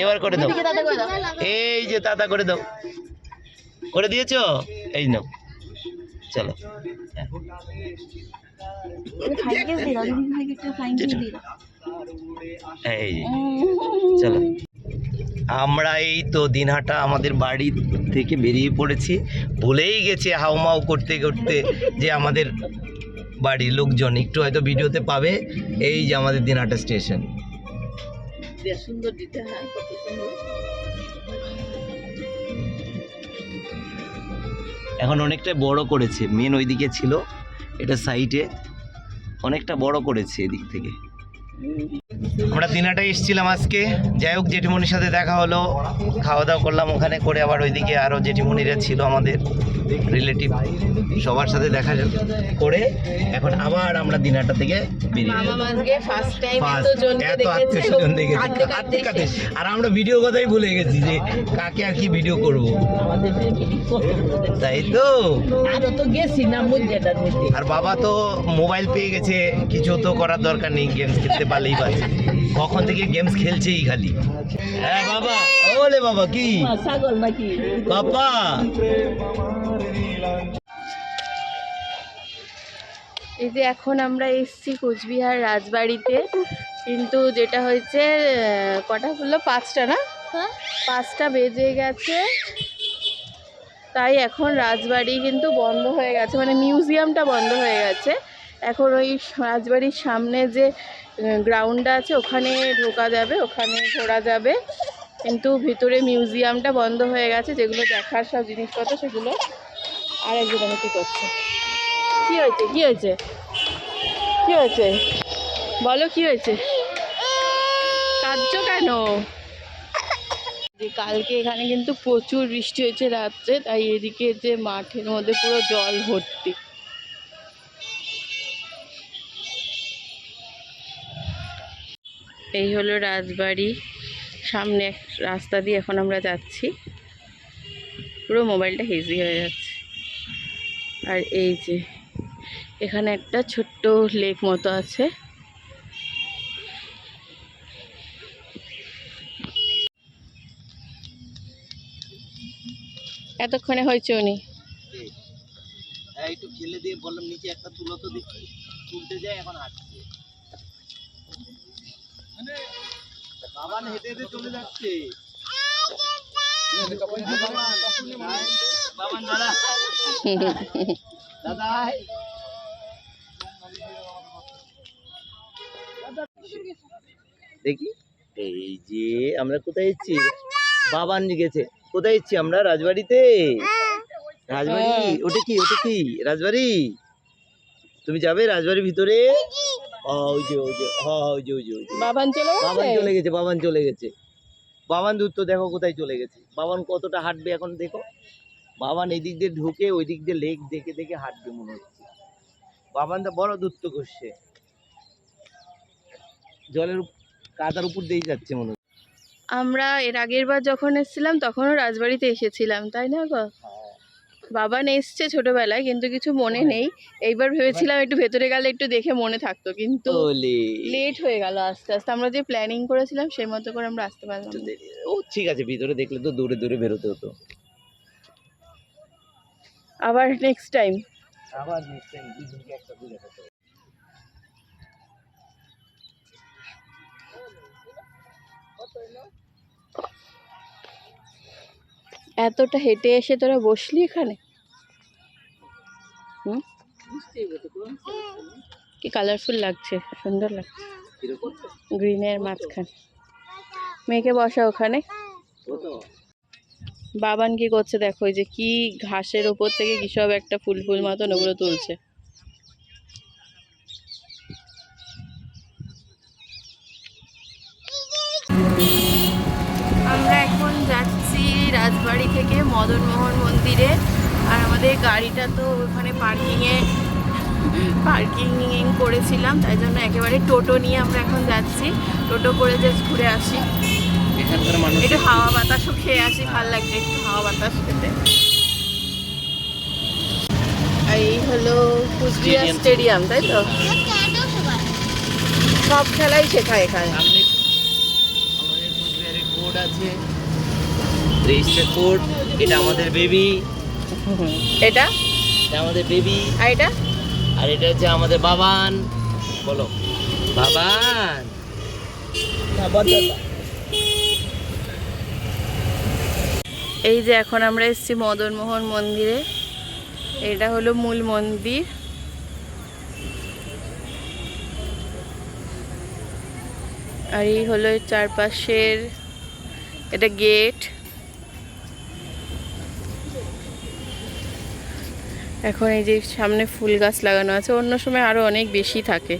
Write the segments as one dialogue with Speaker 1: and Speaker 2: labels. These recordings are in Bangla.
Speaker 1: এবার করে দাও, এই যে দাদা করে দাও, করে দিয়েছো, এই নাও চলো। এই চলো, আমরা এই তো দিনহাটা আমাদের বাড়ি থেকে বেরিয়ে পড়েছি। ভুলেই গেছি হাউমাউ করতে করতে যে আমাদের বাড়ির লোকজন একটু হয়তো ভিডিওতে পাবে। এই যে আমাদের দিনহাটা স্টেশন, সুন্দর দিতে। হ্যাঁ, এখন অনেকটা বড় করেছে, মেন ওইদিকে ছিল, এটা সাইডে অনেকটা বড় করেছে এদিক থেকে। আমরা দিনহাটায় এসেছিলাম আজকে, যাই হোক জেঠিমনির সাথে দেখা হলো, খাওয়া দাওয়া করলাম ওখানে করে, আবার ওইদিকে আরও জেঠিমনিরা ছিল আমাদের রিলেটিভ, সবার সাথে দেখা করে এখন আবার আমরা দিনহাটা থেকে আর আমরা ভিডিও কথাই ভুলে গেছি যে কাকে আর কি ভিডিও করব, তাই তো। আর বাবা তো মোবাইল পেয়ে গেছে, কিছু তো করার দরকার নেই, গেমস খেলতে পারলেই পারছে, কখন থেকে গেমস খেলছেই খালি। হ্যাঁ বাবা, ওলে বাবা কি ছাগল নাকি বাবা।
Speaker 2: এই যে এখন আমরা এসছি কোচবিহার রাজবাড়িতে, কিন্তু যেটা হয়েছে কটা হলো, 5টা না, 5টা বেজে গেছে, তাই এখন রাজবাড়ি কিন্তু বন্ধ হয়ে গেছে, মানে মিউজিয়ামটা বন্ধ হয়ে গেছে। এখন ওই রাজবাড়ির সামনে যে গ্রাউন্ডটা আছে ওখানে ঢোকা যাবে, ওখানে ঘোরা যাবে, কিন্তু ভিতরে মিউজিয়ামটা বন্ধ হয়ে গেছে, যেগুলো দেখার সব জিনিসপত্র সেগুলো। আর একজন আমি কী করছে, কী হয়েছে, কী হয়েছে, কী হয়েছে বলো, কী হয়েছে, কাঁদছো কেন? যে কালকে এখানে কিন্তু প্রচুর বৃষ্টি হয়েছে রাত্রে, তাই এদিকে যে মাঠের মধ্যে পুরো জল ভর্তি। এই হলো রাজবাড়ি, সামনে রাস্তা দিয়ে এখন আমরা যাচ্ছি, পুরো মোবাইলটা হেজি হয়ে যাচ্ছে। আর এই যে এখানে একটা ছোট্ট লেক মতো আছে, এতক্ষণে হয়েছে উনি
Speaker 1: একটু খেলে দিয়ে বললাম নিচে একটা তুলো তো দেখি, তুলতে যায় এখন হাঁটছে, বাবান হেঁটে হেঁটে চলে যাচ্ছে। বাবান দাদা দাদা দেখি, এই যে আমরা কোথায় এসেছি, বাবান গেছে, কোথায় এসেছি আমরা, রাজবাড়িতে। রাজবাড়ি, ওটা কি, ওটা কি রাজবাড়ি? তুমি যাবে রাজবাড়ির ভিতরে? ওই যে ওই যে, হ্যাঁ ওই যে ওই যে,
Speaker 2: বাবান চলে গেছে,
Speaker 1: বাবান চলে গেছে। বাবান দূর তো দেখো কোথায় চলে গেছে, বাবান কতটা হাঁটবে এখন দেখো, বাবান এই দিক দিয়ে ঢুকে ওই দিক দিয়ে লেক দেখে দেখে হাঁটবে মনে হচ্ছে, বাবান তো বড় দূরত্ব করছে, জলের কাদার উপর দিয়ে যাচ্ছে মনে হচ্ছে।
Speaker 2: আমরা এর আগের বার যখন এসেছিলাম তখনও রাজবাড়িতে এসেছিলাম, তাই না গো? বাবান এসছে ছোটবেলায়, কিন্তু কিছু মনে নেই। এইবার ভেবেছিলাম একটু ভেতরে গেলে একটু দেখে মনে থাকতো, কিন্তু লেট হয়ে গেল আস্তে আস্তে, আমরা যে প্ল্যানিং করেছিলাম সেই মতো করে আমরা আসতে পারলাম না।
Speaker 1: ও ঠিক আছে, ভিতরে দেখলে তো দূরে দূরে বেরোতে হতো।
Speaker 2: আবার নেক্সট টাইম,
Speaker 1: আবার নেক্সট টাইম দুজনকে একসাথে দেখাতে হবে।
Speaker 2: এতটা হেঁটে এসে তোরা বসলি এখানে, কি কালারফুল লাগছে, সুন্দর লাগছে, গ্রিনের মাঝখানে। মেয়েকে বসা ওখানে। বাবান কি করছে দেখো, ওই যে কি ঘাসের ওপর থেকে কি সব একটা ফুল ফুল মতন ওগুলো তুলছে। আমরা এখন যাচ্ছি রাজবাড়ি থেকে মদনমোহন মন্দিরে, আর আমাদের গাড়িটা তো ওখানে পার্কিং করেছিলাম, তাই জন্য একেবারে টোটো নিয়ে আমরা এখন যাচ্ছি, টোটো করে জাস্ট ঘুরে আসি, একটু হাওয়া বাতাসও খেয়ে আসি, ভালো লাগছে একটু হাওয়া বাতাস খেতে। এই হলো কুচবিহার স্টেডিয়াম, তাই তো? সব খেলাই শেখায় এখানে।
Speaker 1: আছে, রেজিস্টার কোড। এটা আমাদের বেবি,
Speaker 2: এটা
Speaker 1: এটা আমাদের বেবি,
Speaker 2: আর এটা
Speaker 1: আর এটা হচ্ছে আমাদের বাবান। বলো বাবান।
Speaker 2: এই যে এখন আমরা এসেছি মদনমোহন মন্দিরে। এটা হলো মূল মন্দির। আর এই হলো এর চারপাশের, এটা গেট। এখন এই যে সামনে ফুল গাছ লাগানো আছে, অন্য সময় আরো অনেক বেশি থাকে,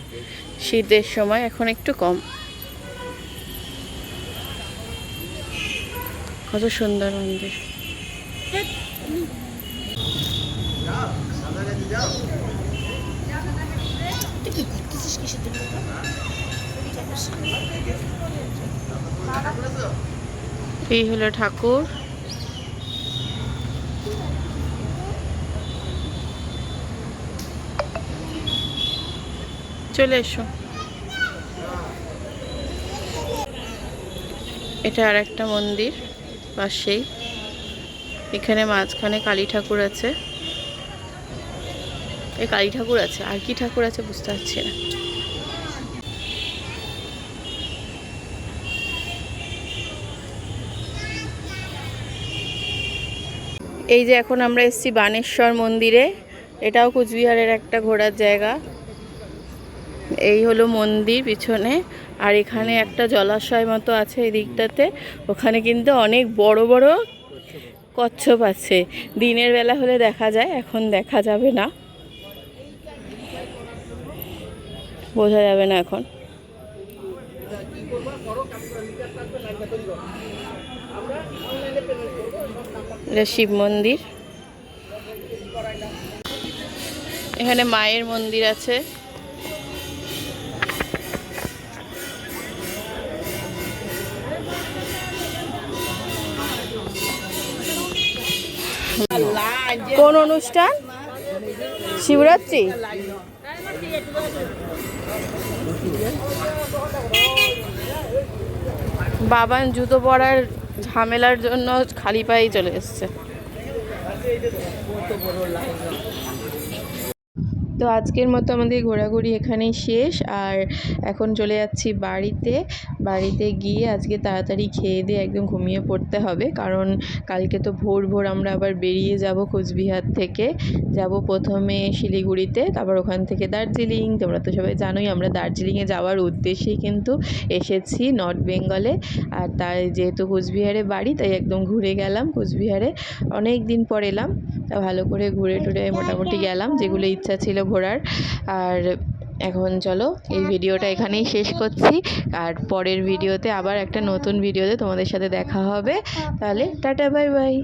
Speaker 2: শীতের সময় এখন একটু কম। কত সুন্দর মন্দির। এই হলো ঠাকুর। চলে এসো। এটা আর একটা মন্দির পাশেই। এখানে মাঝখানে কালী ঠাকুর আছে। এই কালী ঠাকুর আছে, আর কি ঠাকুর আছে বুঝতে পারছি না। এই যে এখন আমরা এসেছি বানেশ্বর মন্দিরে। এটাও কোচবিহারের একটা ঘোরার জায়গা। এই হলো মন্দির পিছনে, আর এখানে একটা জলাশয় মতো আছে এই দিকটাতে। ওখানে কিন্তু অনেক বড় বড় কচ্ছপ আছে। দিনের বেলা হলে দেখা যায়, এখন দেখা যাবে না, বোঝা যাবে না এখন। এটা শিব মন্দির। এখানে মায়ের মন্দির আছে। কোন অনুষ্ঠান? শিবরাত্রি। বাবান জুতো পরার ঝামেলার জন্য খালি পায়েই চলে এসছে। তো আজকের মতো আমাদের ঘোরাঘুরি এখানেই শেষ। আর এখন চলে যাচ্ছি বাড়িতে। বাড়িতে গিয়ে আজকে তাড়াতাড়ি খেয়ে দিয়ে একদম ঘুমিয়ে পড়তে হবে, কারণ কালকে তো ভোর ভোর আমরা আবার বেরিয়ে যাব। কোচবিহার থেকে যাব প্রথমে শিলিগুড়িতে, তারপর ওখান থেকে দার্জিলিং। তোমরা তো সবাই জানোই আমরা দার্জিলিংয়ে যাওয়ার উদ্দেশ্যেই কিন্তু এসেছি নর্থ বেঙ্গলে। আর তাই যেহেতু কোচবিহারে বাড়ি, তাই একদম ঘুরে গেলাম কোচবিহারে। অনেক দিন পর এলাম, তা ভালো করে ঘুরে টুরে মোটামুটি গেলাম যেগুলো ইচ্ছা ছিল ঘোরার। আর এখন চলো এই ভিডিওটা এখানেই শেষ করছি। আর পরের ভিডিওতে আবার একটা নতুন ভিডিওতে তোমাদের সাথে দেখা হবে। তাহলে টাটা বাই বাই।